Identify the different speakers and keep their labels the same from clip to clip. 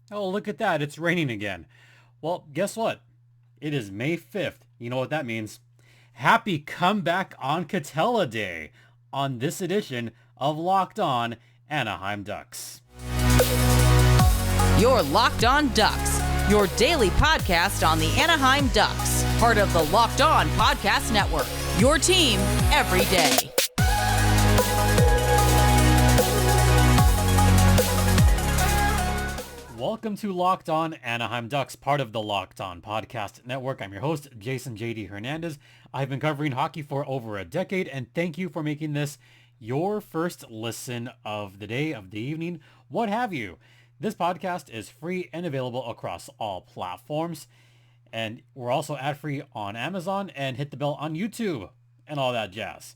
Speaker 1: Oh, look at that. It's raining again. Well, guess what? It is May 5th. You know what that means. Happy comeback on Katella Day on this edition of Locked On Anaheim Ducks.
Speaker 2: You're Locked On Ducks, your daily podcast on the Anaheim Ducks, part of the Locked On Podcast Network, your team every day.
Speaker 1: Welcome to Locked On Anaheim Ducks, part of the Locked On Podcast Network. I'm your host, Jason J.D. Hernandez. I've been covering hockey for over a decade, and thank you for making this your first listen of the day, of the evening, what have you. This podcast is free and available across all platforms, and we're also ad-free on Amazon, and hit the bell on YouTube, and all that jazz.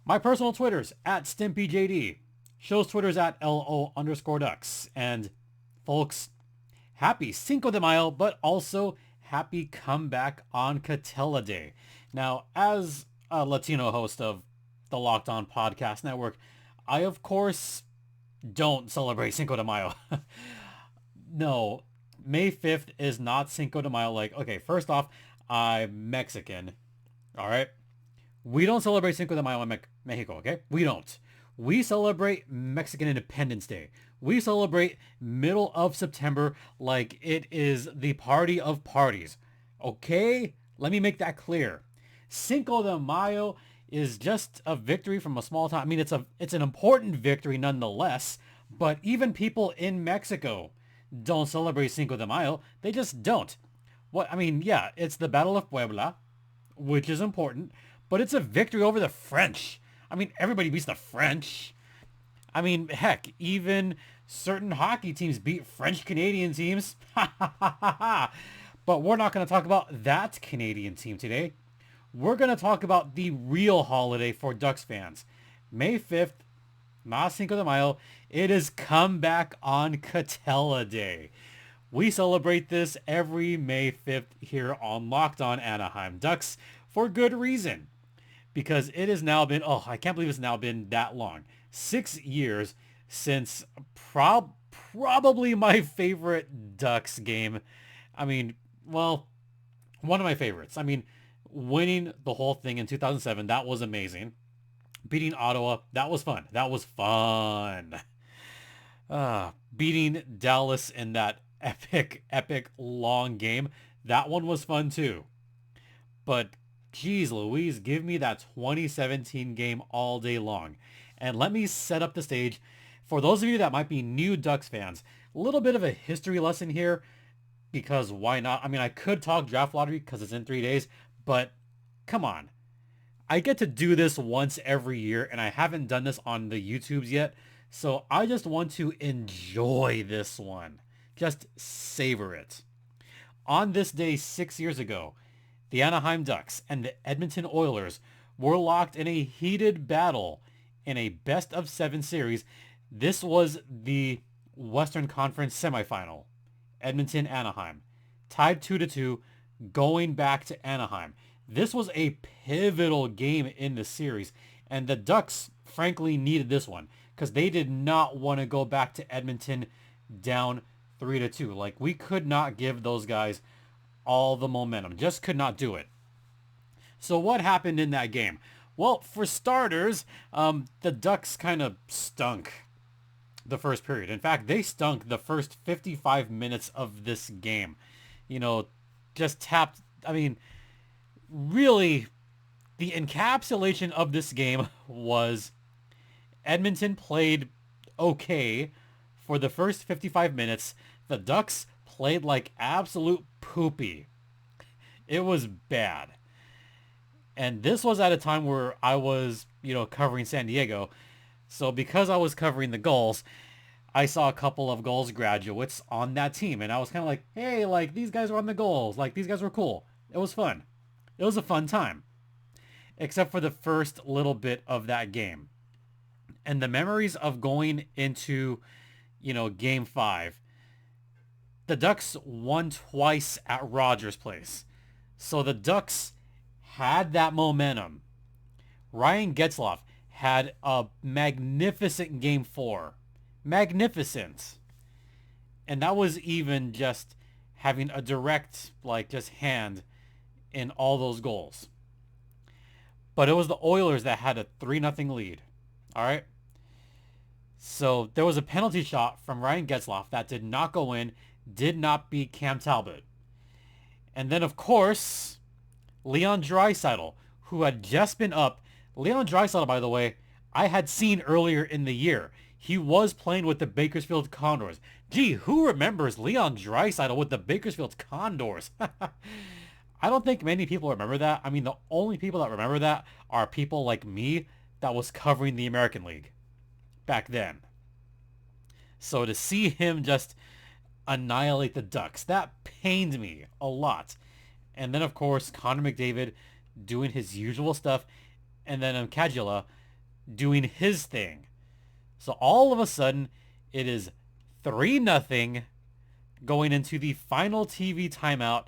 Speaker 1: My personal Twitter's at StimpyJD. Show's Twitter's at LO_Ducks, and folks, happy Cinco de Mayo, but also happy comeback on Katella Day. Now, as a Latino host of the Locked On Podcast Network, I, of course, don't celebrate Cinco de Mayo. No, May 5th is not Cinco de Mayo. Like, okay, first off, I'm Mexican, all right? We don't celebrate Cinco de Mayo in Mexico, okay? We don't. We celebrate Mexican Independence Day. We celebrate middle of September like it is the party of parties. Okay? Let me make that clear. Cinco de Mayo is just a victory from a small town. I mean, it's an important victory nonetheless, but even people in Mexico don't celebrate Cinco de Mayo. They just don't. Yeah, it's the Battle of Puebla, which is important, but it's a victory over the French. I mean, everybody beats the French. I mean, heck, even certain hockey teams beat French Canadian teams. But we're not going to talk about that Canadian team today. We're going to talk about the real holiday for Ducks fans. May 5th, not Cinco de Mayo. It is Comeback on Katella Day. We celebrate this every May 5th here on Locked On Anaheim Ducks for good reason. Because it has now been, I can't believe it's now been that long. 6 years since probably my favorite Ducks game. I mean, well, one of my favorites. I mean, winning the whole thing in 2007, that was amazing. Beating Ottawa, that was fun. That was fun. Beating Dallas in that epic long game, that one was fun too. But geez Louise, give me that 2017 game all day long. And let me set up the stage for those of you that might be new Ducks fans. A little bit of a history lesson here, because why not? I mean, I could talk draft lottery because it's in 3 days, but come on. I get to do this once every year, and I haven't done this on the YouTubes yet, so I just want to enjoy this one. Just savor it. On this day 6 years ago, the Anaheim Ducks and the Edmonton Oilers were locked in a heated battle in a best-of-7 series. This was the Western Conference semifinal. Edmonton-Anaheim. Tied 2-2, going back to Anaheim. This was a pivotal game in the series, and the Ducks frankly needed this one because they did not want to go back to Edmonton down 3-2. Like, we could not give those guys all the momentum. Just could not do it. So what happened in that game? Well, for starters, the Ducks kind of stunk the first period. In fact, they stunk the first 55 minutes of this game. You know, just tapped. I mean, really, the encapsulation of this game was Edmonton played okay for the first 55 minutes. The Ducks played like absolute poopy. It was bad. And this was at a time where I was, covering San Diego. So because I was covering the Gulls, I saw a couple of Gulls graduates on that team. And I was kind of like, hey, like, these guys were on the Gulls. Like, these guys were cool. It was fun. It was a fun time. Except for the first little bit of that game. And the memories of going into, game 5. The Ducks won twice at Rogers Place. So the Ducks had that momentum. Ryan Getzlaf had a magnificent game 4. Magnificent. And that was even just having a direct, like, just hand in all those goals. But it was the Oilers that had a 3-0 lead. All right? So there was a penalty shot from Ryan Getzlaf that did not go in, did not beat Cam Talbot. And then, of course, Leon Draisaitl, who had just been up. Leon Draisaitl, by the way, I had seen earlier in the year. He was playing with the Bakersfield Condors. Gee, who remembers Leon Draisaitl with the Bakersfield Condors? I don't think many people remember that. I mean, the only people that remember that are people like me that was covering the American League back then. So to see him just annihilate the Ducks, that pained me a lot. And then, of course, Connor McDavid doing his usual stuff, and then Katella doing his thing. So all of a sudden, it is 3-0 going into the final TV timeout,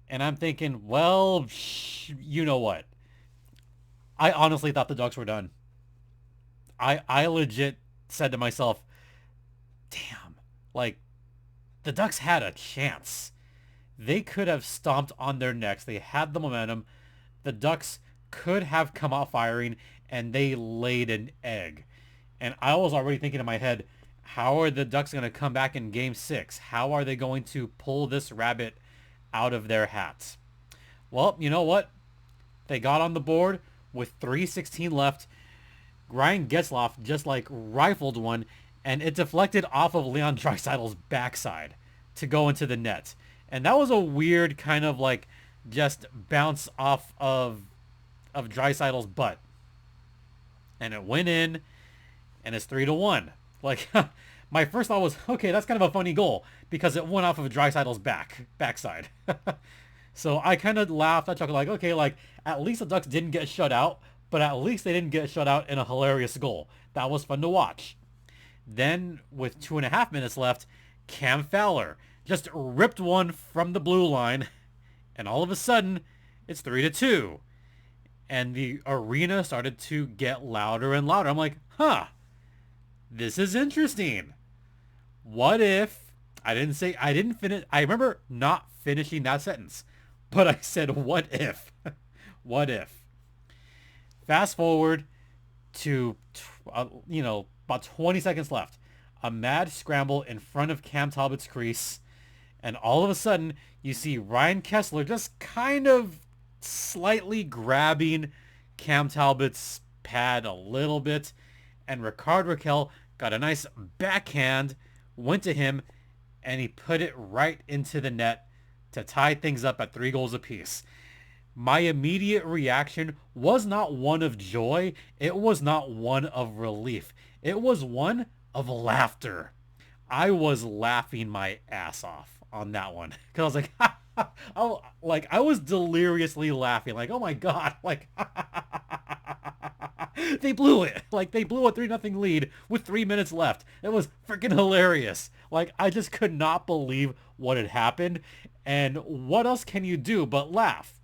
Speaker 1: and I'm thinking, well, you know what? I honestly thought the Ducks were done. I legit said to myself, damn, like, the Ducks had a chance. They could have stomped on their necks. They had the momentum. The Ducks could have come out firing, and they laid an egg. And I was already thinking in my head, how are the Ducks going to come back in Game 6? How are they going to pull this rabbit out of their hats? Well, you know what? They got on the board with 3:16 left. Ryan Getzlaf just like rifled one, and it deflected off of Leon Draisaitl's backside to go into the net. And that was a weird kind of like just bounce off of Draisaitl's butt. And it went in, and it's 3-1. Like, my first thought was, okay, that's kind of a funny goal because it went off of Draisaitl's backside. So I kind of laughed. I chuckled like, okay, like at least the Ducks didn't get shut out, but at least they didn't get shut out in a hilarious goal. That was fun to watch. Then with 2.5 minutes left, Cam Fowler just ripped one from the blue line, and all of a sudden, it's 3-2. And the arena started to get louder and louder. I'm like, huh, this is interesting. What if, I didn't finish, I remember not finishing that sentence, but I said, what if? What if? Fast forward to, about 20 seconds left. A mad scramble in front of Cam Talbot's crease. And all of a sudden, you see Ryan Kesler just kind of slightly grabbing Cam Talbot's pad a little bit. And Rickard Rakell got a nice backhand, went to him, and he put it right into the net to tie things up at 3 goals apiece. My immediate reaction was not one of joy. It was not one of relief. It was one of laughter. I was laughing my ass off on that one because I was like, I was deliriously laughing, like, oh my god, like they blew it. Like, they blew a 3-0 lead with 3 minutes left. It was freaking hilarious. Like, I just could not believe what had happened. And what else can you do but laugh?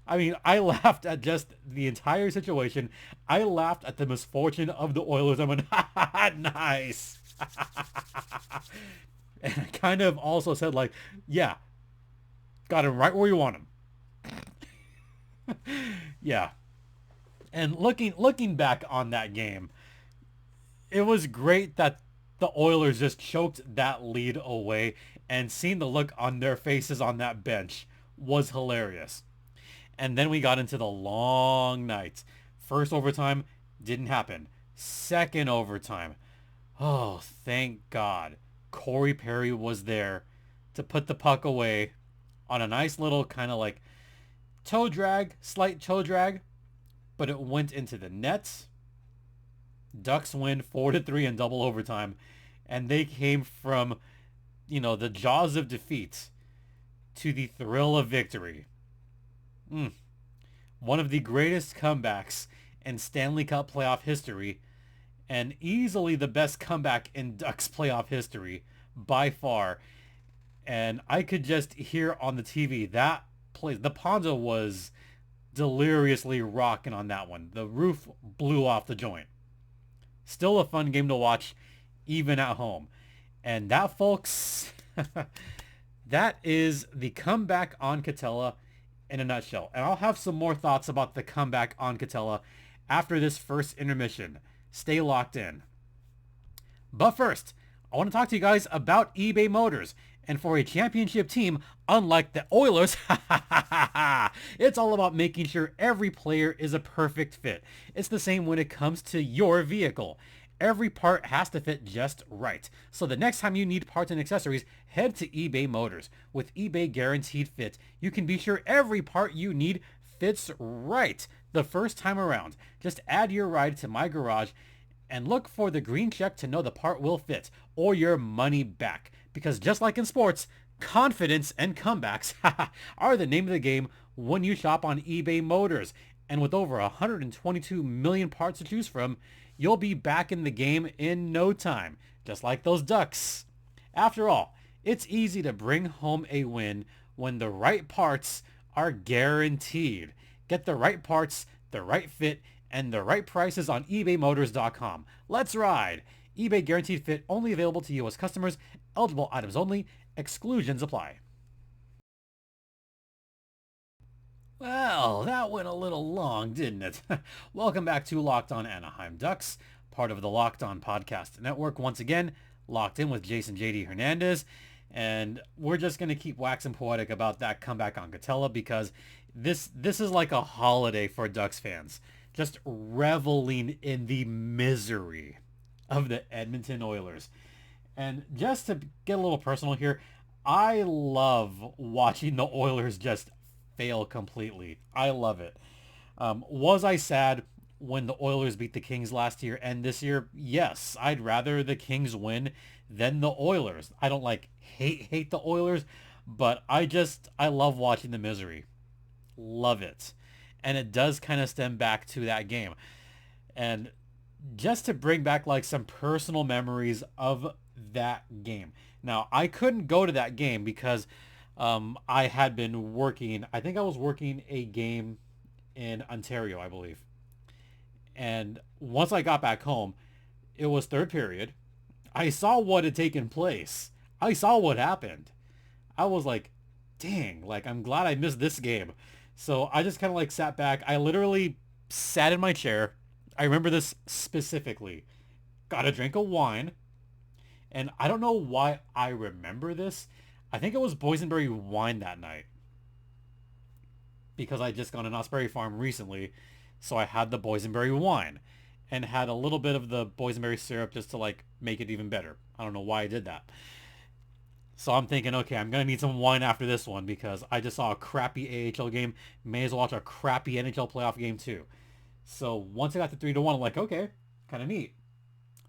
Speaker 1: I mean, I laughed at just the entire situation. I laughed at the misfortune of the Oilers. I went, ha ha ha, nice. And I kind of also said, like, yeah, got him right where you want him. Yeah. And looking back on that game, it was great that the Oilers just choked that lead away, and seeing the look on their faces on that bench was hilarious. And then we got into the long night. First overtime didn't happen. Second overtime. Oh, thank God. Corey Perry was there to put the puck away on a nice little kind of like slight toe drag, but it went into the net. Ducks win 4-3 in double overtime, and they came from, the jaws of defeat to the thrill of victory. One of the greatest comebacks in Stanley Cup playoff history, and easily the best comeback in Ducks playoff history by far. And I could just hear on the TV that place, the Ponzo was deliriously rocking on that one. The roof blew off the joint. Still a fun game to watch, even at home. And that, folks, that is the comeback on Katella in a nutshell. And I'll have some more thoughts about the comeback on Katella after this first intermission. Stay locked in. But first, I want to talk to you guys about eBay Motors. And for a championship team, unlike the Oilers, it's all about making sure every player is a perfect fit. It's the same when it comes to your vehicle. Every part has to fit just right. So the next time you need parts and accessories, head to eBay Motors. With eBay Guaranteed Fit, you can be sure every part you need fits right the first time around. Just add your ride to My Garage and look for the green check to know the part will fit, or your money back. Because just like in sports, confidence and comebacks are the name of the game when you shop on eBay Motors. And with over 122 million parts to choose from, you'll be back in the game in no time, just like those Ducks. After all, it's easy to bring home a win when the right parts are guaranteed. Get the right parts, the right fit, and the right prices on ebaymotors.com. Let's ride! eBay Guaranteed Fit only available to U.S. customers. Eligible items only. Exclusions apply. Well, that went a little long, didn't it? Welcome back to Locked On Anaheim Ducks, part of the Locked On Podcast Network. Once again, locked in with Jason JD Hernandez. And we're just going to keep waxing poetic about that comeback on Katella because this is like a holiday for Ducks fans. Just reveling in the misery of the Edmonton Oilers. And just to get a little personal here, I love watching the Oilers just fail completely. I love it. Was I sad when the Oilers beat the Kings last year and this year? Yes, I'd rather the Kings win than the Oilers. I don't hate the Oilers, but I love watching the misery. Love it. And it does kind of stem back to that game. And just to bring back like some personal memories of that game. Now, I couldn't go to that game because I had been working. I think I was working a game in Ontario, I believe. And once I got back home, it was third period. I saw what had taken place. I saw what happened. I was like, dang, like I'm glad I missed this game. So I just kind of like sat back. I literally sat in my chair. I remember this specifically. Got a drink of wine. And I don't know why I remember this. I think it was boysenberry wine that night. Because I just gone to Osprey Farm recently. So I had the boysenberry wine. And had a little bit of the boysenberry syrup just to like make it even better. I don't know why I did that. So I'm thinking, okay, I'm going to need some wine after this one because I just saw a crappy AHL game. May as well watch a crappy NHL playoff game too. So once I got to 3-1, I'm like, okay, kind of neat.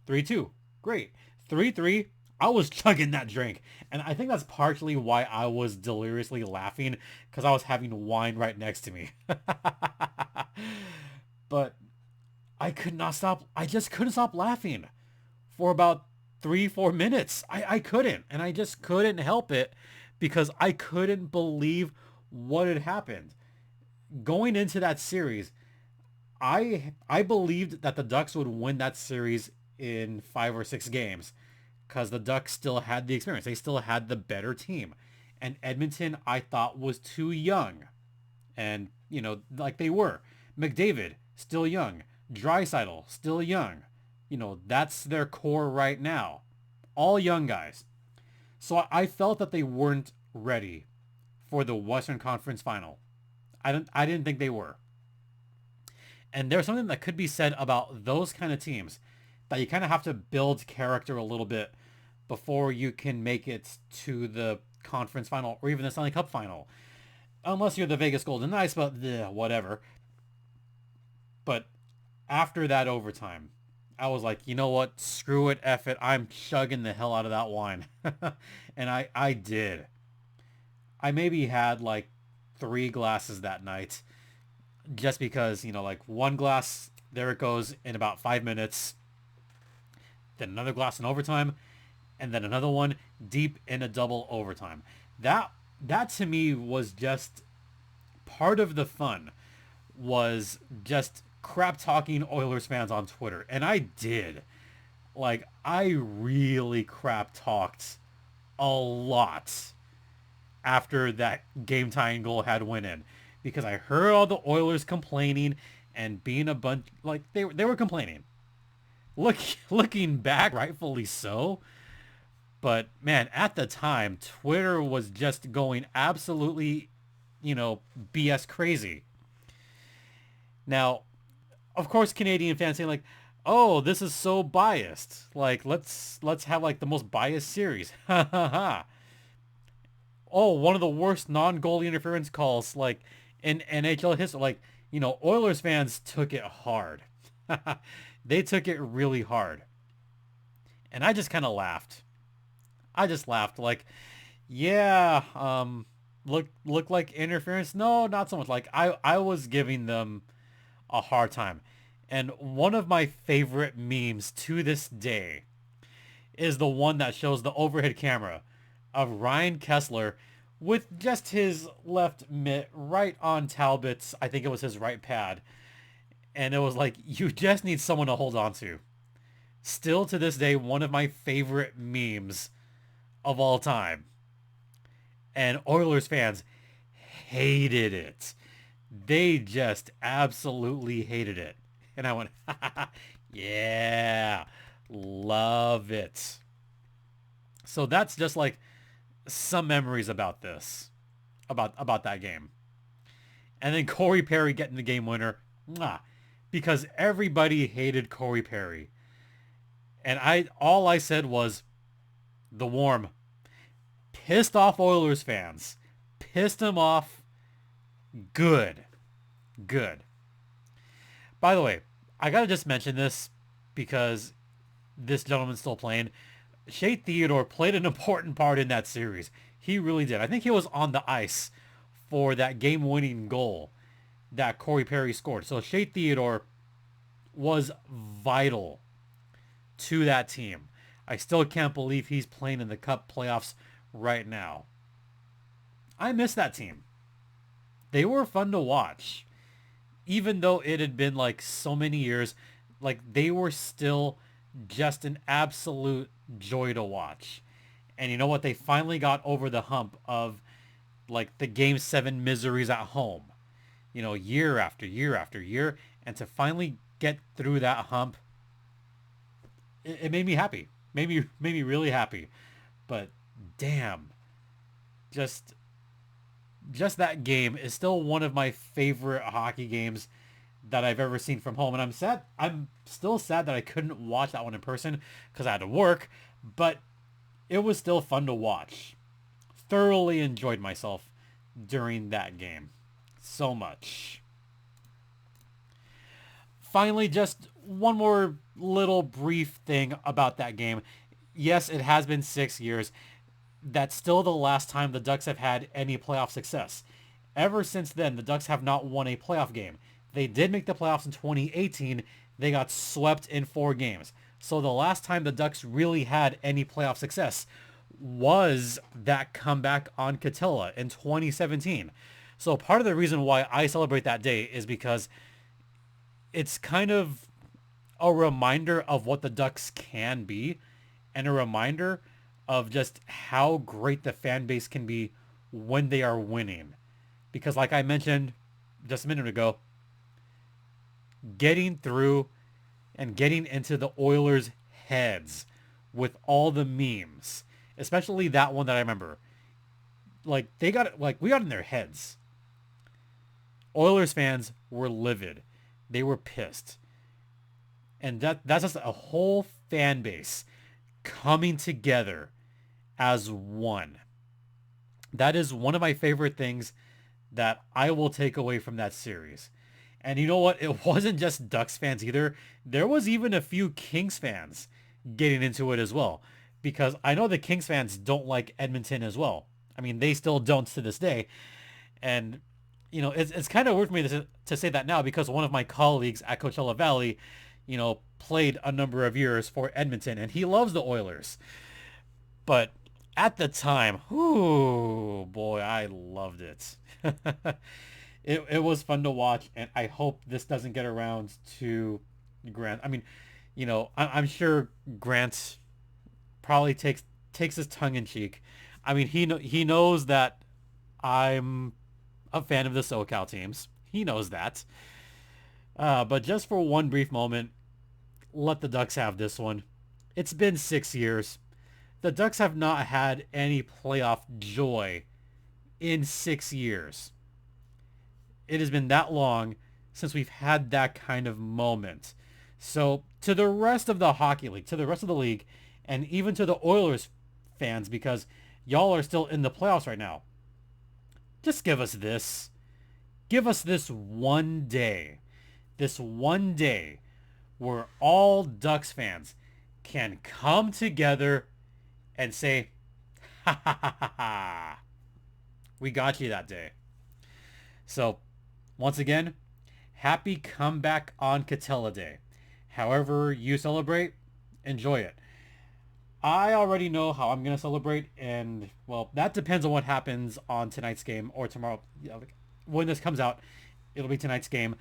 Speaker 1: 3-2, great. 3-3, I was chugging that drink. And I think that's partially why I was deliriously laughing because I was having wine right next to me. But I could not stop. I just couldn't stop laughing for about 3-4 minutes. I couldn't. And I just couldn't help it because I couldn't believe what had happened. Going into that series, I believed that the Ducks would win that series in 5 or 6 games because the Ducks still had the experience. They still had the better team. And Edmonton, I thought, was too young. And, like they were. McDavid, still young. Draisaitl, still young. That's their core right now. All young guys. So I felt that they weren't ready for the Western Conference Final. I didn't think they were. And there's something that could be said about those kind of teams that you kind of have to build character a little bit before you can make it to the conference final or even the Stanley Cup final. Unless you're the Vegas Golden Knights, but whatever. But after that overtime, I was like, you know what? Screw it, F it. I'm chugging the hell out of that wine. And I did. I maybe had like 3 glasses that night. Just because, like one glass, there it goes in about 5 minutes. Then another glass in overtime. And then another one deep in a double overtime. That to me was just part of the fun. Was just crap talking Oilers fans on Twitter. And I did. Like, I really crap talked a lot after that game tying goal had went in, because I heard all the Oilers complaining and being a bunch, like, they were complaining. Look, looking back, rightfully so. But man, at the time, Twitter was just going absolutely, BS crazy. Now, of course, Canadian fans saying like, "Oh, this is so biased. Like, let's have like the most biased series." Ha ha ha. Oh, one of the worst non-goalie interference calls like in NHL history. Like, Oilers fans took it hard. They took it really hard. And I just kind of laughed. I just laughed like, yeah, look like interference. No, not so much. Like I was giving them a hard time. And one of my favorite memes to this day is the one that shows the overhead camera of Ryan Kessler with just his left mitt right on Talbot's, I think it was his right pad. And it was like, you just need someone to hold on to. Still to this day, one of my favorite memes of all time. And Oilers fans hated it. They just absolutely hated it. And I went, yeah, love it. So that's just like some memories about this, about that game. And then Corey Perry getting the game winner, because everybody hated Corey Perry. And all I said was, the warm. Pissed off Oilers fans. Pissed them off. Good. Good. By the way, I gotta just mention this because this gentleman's still playing. Shea Theodore played an important part in that series. He really did. I think he was on the ice for that game-winning goal that Corey Perry scored. So Shea Theodore was vital to that team. I still can't believe he's playing in the Cup playoffs right now. I miss that team. They were fun to watch. Even though it had been like so many years, like they were still just an absolute joy to watch. And you know what? They finally got over the hump of like the game 7 miseries at home. Year after year after year. And to finally get through that hump, it made me happy. Made me really happy. But damn, just that game is still one of my favorite hockey games that I've ever seen from home. And I'm still sad that I couldn't watch that one in person because I had to work, but it was still fun to watch. Thoroughly enjoyed myself during that game. So much. Finally, just one more little brief thing about that game. Yes, it has been 6 years. That's still the last time the Ducks have had any playoff success. Ever since then, the Ducks have not won a playoff game. They did make the playoffs in 2018. They got swept in 4 games. So the last time the Ducks really had any playoff success was that comeback on Katella in 2017. So part of the reason why I celebrate that day is because it's kind of a reminder of what the Ducks can be, and a reminder of just how great the fan base can be when they are winning. Because like I mentioned just a minute ago, getting through and getting into the Oilers' heads with all the memes, especially that one that I remember, like we got in their heads. Oilers fans were livid. They were pissed. And that's just a whole fan base coming together as one. That is one of my favorite things that I will take away from that series. And you know what? It wasn't just Ducks fans either. There was even a few Kings fans getting into it as well. Because I know the Kings fans don't like Edmonton as well. I mean, they still don't to this day. And, it's kind of weird for me to say that now because one of my colleagues at Coachella Valley, played a number of years for Edmonton, and he loves the Oilers. But at the time, ooh, boy, I loved it. It was fun to watch, and I hope this doesn't get around to Grand. I mean, I'm sure Grant probably takes his tongue in cheek. I mean, he knows that I'm a fan of the SoCal teams. He knows that. But just for one brief moment, let the Ducks have this one. It's been 6 years. The Ducks have not had any playoff joy in 6 years. It has been that long since we've had that kind of moment. So to the rest of the hockey league, to the rest of the league, and even to the Oilers fans, because y'all are still in the playoffs right now, just give us this. Give us this one day. This one day where all Ducks fans can come together and say, ha ha ha ha ha. We got you that day. So, once again, happy comeback on Katella Day. However you celebrate, enjoy it. I already know how I'm going to celebrate, and, well, that depends on what happens on tonight's game or tomorrow. When this comes out, it'll be tonight's game.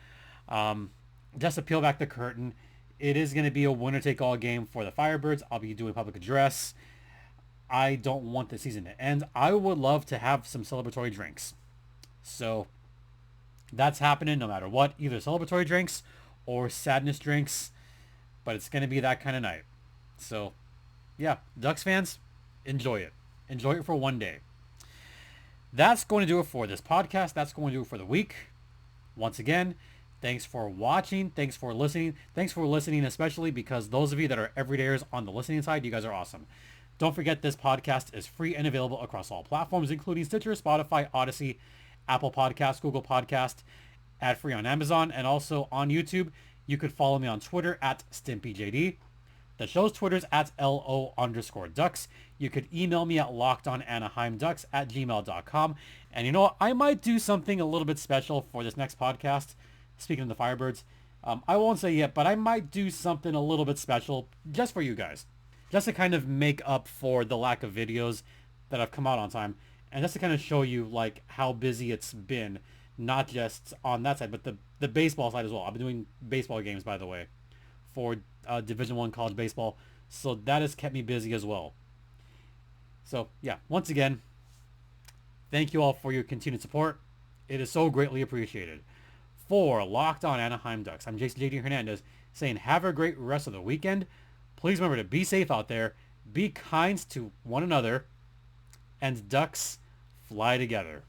Speaker 1: Just to peel back the curtain, it is going to be a winner-take-all game for the Firebirds. I'll be doing public address. I don't want the season to end. I would love to have some celebratory drinks. So that's happening no matter what. Either celebratory drinks or sadness drinks. But it's going to be that kind of night. So, yeah, Ducks fans, enjoy it. Enjoy it for one day. That's going to do it for this podcast. That's going to do it for the week. Once again, thanks for watching. Thanks for listening. Thanks for listening, especially because those of you that are everydayers on the listening side, you guys are awesome. Don't forget this podcast is free and available across all platforms, including Stitcher, Spotify, Odyssey, Apple Podcasts, Google Podcast, ad-free on Amazon, and also on YouTube. You could follow me on Twitter at StimpyJD. The show's Twitter's at LO_Ducks. You could email me at lockedonanaheimducks@gmail.com. And you know what? I might do something a little bit special for this next podcast. Speaking of the Firebirds, I won't say yet, but I might do something a little bit special just for you guys. Just to kind of make up for the lack of videos that have come out on time. And just to kind of show you like how busy it's been. Not just on that side, but the baseball side as well. I've been doing baseball games, by the way, for Division I college baseball. So that has kept me busy as well. So yeah, once again, thank you all for your continued support. It is so greatly appreciated. For Locked On Anaheim Ducks, I'm Jason J.D. Hernandez saying have a great rest of the weekend. Please remember to be safe out there, be kind to one another, and Ducks fly together.